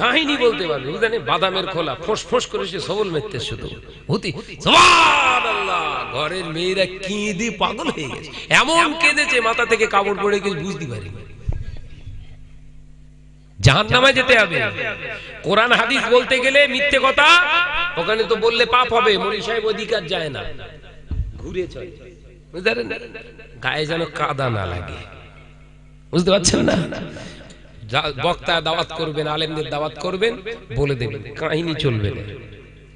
কাহিনী বলতে পারবে, বুঝলেন? বাদামের খোলা ফোঁস ফোঁস করে সে সবল মেতে শুধু হতি সুবহানাল্লাহ। ঘরের মেয়েরা কেঁদে পাগল হয়ে গেছে, এমন কেঁদেছে মাথা থেকে কাপড় পড়ে গেছে, বুঝতে পারি জাহান্নামে যেতে হবে। কোরআন হাদিস বলতে গেলে মিথ্যে কথা, ওখানে তো বললে পাপ হবে। মনি সাহেব অধিকার যায় না, ঘুরে চলে, বুঝতে পারেন? গায়ে যেন কাদা না লাগে, বুঝতে পারছেন না? বক্তা দাওয়াত করবেন, আলেমদের দাওয়াত করবেন, বলে দেবেন কাহিনী চলবে না।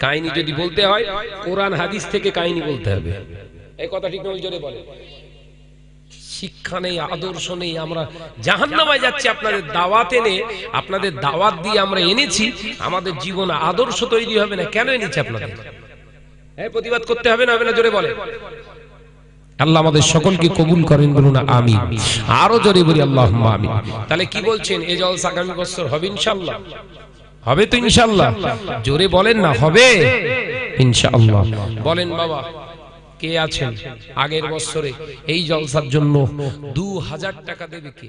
কাহিনী যদি বলতে হয় কোরআন হাদিস থেকে কাহিনী বলতে হবে। এই কথা ঠিক নয় জোরে বলে? শিক্ষা নেই, আদর্শ নেই, আমরা জাহান্নামে যাচ্ছি। আপনাদের দাওয়াত এনে, আপনাদের দাওয়াত দিয়ে আমরা এনেছি, আমাদের জীবন আদর্শ তৈরি হবে না। কেন এনেছি আপনাদের? এই প্রতিবাদ করতে হবে না? হবে না? জোরে বলে। আল্লাহ আমাদের সকলকে কবুল করেন, বলুন আমিন। আরো জোরে বলি আল্লাহুম্মা আমিন। তাহলে কি বলছেন? এই জলসা আগামী বছর হবে ইনশাআল্লাহ? হবে তো ইনশাআল্লাহ? জোরে বলেন না, হবে ইনশাআল্লাহ? বলেন বাবা, কে আছেন আগের বছরে এই জলসার জন্য 2000 টাকা দেবে কে?